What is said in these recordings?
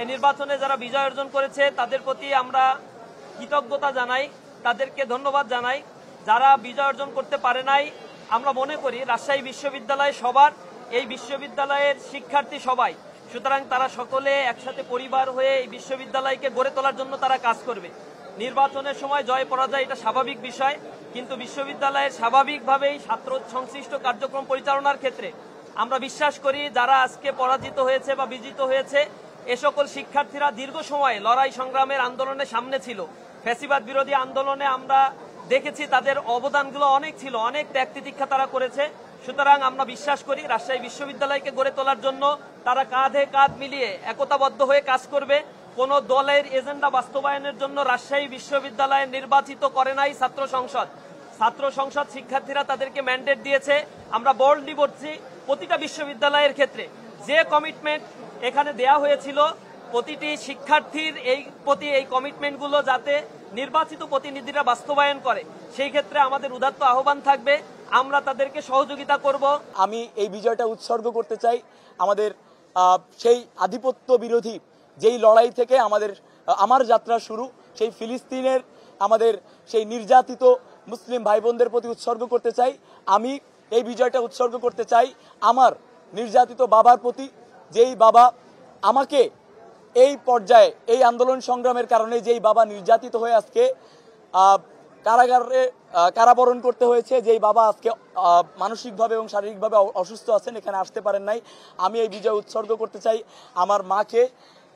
এই নির্বাচনে যারা বিজয় অর্জন করেছে তাদের প্রতি আমরা কৃতজ্ঞতা জানাই, তাদেরকে ধন্যবাদ জানাই। যারা বিজয় অর্জন করতে পারে নাই, আমরা মনে করি রাজশাহী বিশ্ববিদ্যালয় সবার, এই বিশ্ববিদ্যালয়ের শিক্ষার্থী সবাই, সুতরাং তারা সকলে একসাথে পরিবার হয়ে এই বিশ্ববিদ্যালয়কে গড়ে তোলার জন্য তারা কাজ করবে। নির্বাচনের সময় জয় পরাজয় এটা স্বাভাবিক বিষয়, কিন্তু বিশ্ববিদ্যালয়ের স্বাভাবিকভাবেই ছাত্র সংশ্লিষ্ট কার্যক্রম পরিচালনার ক্ষেত্রে আমরা বিশ্বাস করি যারা আজকে পরাজিত হয়েছে বা বিজিত হয়েছে এ সকল শিক্ষার্থীরা দীর্ঘ সময় লড়াই সংগ্রামের আন্দোলনের সামনে ছিল। ফ্যাসিবাদ বিরোধী আন্দোলনে আমরা দেখেছি তাদের অবদানগুলো অনেক ছিল, অনেক ত্যাগ তিতিক্ষা তারা করেছে। সুতরাং আমরা বিশ্বাস করি রাজশাহী বিশ্ববিদ্যালয়কে গড়ে তোলার জন্য তারা কাঁধে কাঁধ মিলিয়ে একতাবদ্ধ হয়ে কাজ করবে। কোন দলের এজেন্ডা বাস্তবায়নের জন্য রাজশাহী বিশ্ববিদ্যালয় নির্বাচিত করে নাই ছাত্র সংসদ। ছাত্র সংসদ শিক্ষার্থীরা তাদেরকে ম্যান্ডেট দিয়েছে। আমরা বোল্ডলি বলছি, প্রতিটা বিশ্ববিদ্যালয়ের ক্ষেত্রে যে কমিটমেন্ট এখানে দেয়া হয়েছিল প্রতিটি শিক্ষার্থীর প্রতি এই কমিটমেন্টগুলো যাতে নির্বাচিত প্রতিনিধিরা বাস্তবায়ন করে, সেই ক্ষেত্রে আমাদের উদাত্ত আহ্বান থাকবে, আমরা তাদেরকে সহযোগিতা করব। আমি এই বিজয়টা উৎসর্গ করতে চাই আমাদের সেই আধিপত্য বিরোধী যেই লড়াই থেকে আমার যাত্রা শুরু, সেই ফিলিস্তিনের আমাদের সেই নির্যাতিত মুসলিম ভাই বোনদের প্রতি উৎসর্গ করতে চাই। আমি এই বিজয়টা উৎসর্গ করতে চাই আমার নির্যাতিত বাবার প্রতি, যেই বাবা আমাকে এই পর্যায়ে এই আন্দোলন সংগ্রামের কারণে যেই বাবা নির্যাতিত হয়ে আজকে কারাগারে কারাবরণ করতে হয়েছে, যেই বাবা আজকে মানসিকভাবে এবং শারীরিকভাবে অসুস্থ আছেন, এখানে আসতে পারেন নাই। আমি এই বিজয় উৎসর্গ করতে চাই আমার মাকে,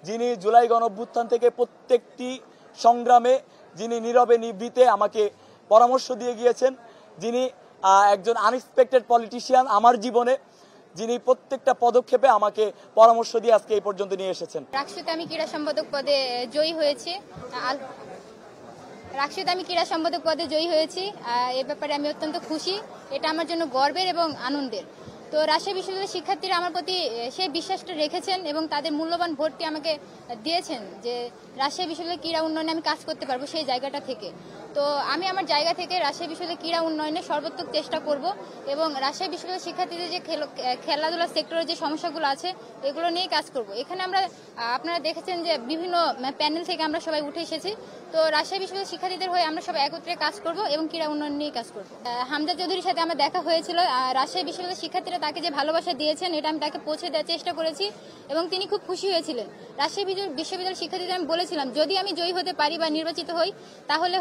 যিনি জুলাই গণঅভ্যুত্থান থেকে প্রত্যেকটি সংগ্রামে যিনি নীরবে নিভৃতে আমাকে পরামর্শ দিয়ে গিয়েছেন, যিনি একজন আনএক্সপেক্টেড পলিটিশিয়ান আমার জীবনে, যিনি প্রত্যেকটা পদক্ষেপে আমাকে পরামর্শ দিয়ে আজকে এই পর্যন্ত নিয়ে এসেছেন। রাকসুতে আমি ক্রীড়া সম্পাদক পদে জয়ী হয়েছি। এ ব্যাপারে আমি অত্যন্ত খুশি। এটা আমার জন্য গর্বের এবং আনন্দের। তো রাজশাহী বিশ্ববিদ্যালয়ের শিক্ষার্থীরা আমার প্রতি সেই বিশ্বাসটা রেখেছেন এবং তাদের মূল্যবান ভোটটি আমাকে দিয়েছেন যে রাজশাহী বিশ্ববিদ্যালয়ের ক্রীড়া উন্নয়নে আমি কাজ করতে পারবো সেই জায়গাটা থেকে। তো আমি আমার জায়গা থেকে রাজশাহী বিশ্ববিদ্যালয়ের ক্রীড়া উন্নয়নে সর্বোত্তম চেষ্টা করব এবং রাজশাহী বিশ্ববিদ্যালয়ের শিক্ষার্থীদের যে খেলাধুলা সেক্টরের যে সমস্যাগুলো আছে এগুলো নিয়ে কাজ করব। এখানে আপনারা দেখেছেন যে বিভিন্ন প্যানেল থেকে আমরা সবাই উঠে এসেছি। তো রাজশাহী বিশ্ববিদ্যালয়ের শিক্ষার্থীদের হয়ে আমরা সবাই একত্রে কাজ করব এবং ক্রীড়া উন্নয়ন নিয়ে কাজ করব। হামজা চৌধুরীর সাথে আমার দেখা হয়েছিল। রাজশাহী বিশ্ববিদ্যালয়ের শিক্ষার্থীরা তাকে যে ভালোবাসা দিয়েছেন এটা আমি তাকে পৌঁছে দেওয়ার চেষ্টা করেছি এবং তিনি খুব খুশি হয়েছিলেন। রাজশাহী বিশ্ববিদ্যালয়ের শিক্ষার্থীদের আমি বলেছিলাম যদি আমি জয়ী হতে পারি বা নির্বাচিত হই তাহলে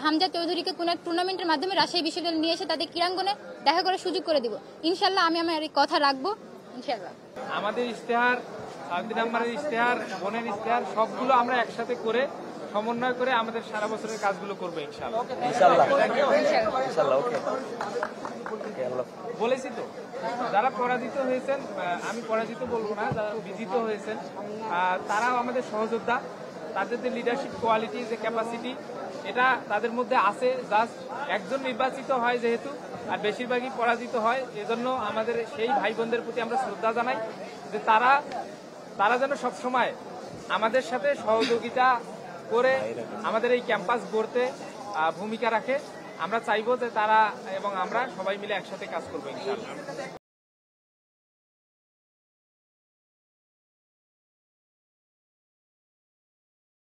হামজা চৌধুরীকে কোনো টুর্নামেন্টের মাধ্যমে রাজশাহী বিশ্ববিদ্যালয়ে নিয়ে এসে তাদের ক্রীড়াঙ্গনে দেখা করার সুযোগ করে দিব। ইনশাল্লাহ আমি আমার এই কথা রাখবো। ইনশাল্লাহ আমাদের ইশতেহার, 2 নম্বরের ইশতেহার, বোনের ইশতেহার সবগুলো আমরা একসাথে করে সমন্বয় করে আমাদের সারা বছরের কাজগুলো করবো ইনশাআল্লাহ। বলেছি তো যারা পরাজিত হয়েছেন, আমি পরাজিত বলবো না, যারা বিজিত হয়েছেন তারাও আমাদের সহযোদ্ধা। তাদের যে লিডারশিপ কোয়ালিটি, যে ক্যাপাসিটি, এটা তাদের মধ্যে আছে। জাস্ট একজন নির্বাচিত হয় যেহেতু আর বেশিরভাগই পরাজিত হয়, এজন্য আমাদের সেই ভাই বোনদের প্রতি আমরা শ্রদ্ধা জানাই যে তারা যেন সবসময় আমাদের সাথে সহযোগিতা করে আমাদের এই ক্যাম্পাস গড়তে ভূমিকা রাখে। আমরা চাইবো যে তারা এবং আমরা সবাই মিলে একসাথে কাজ করবো ইনশাআল্লাহ।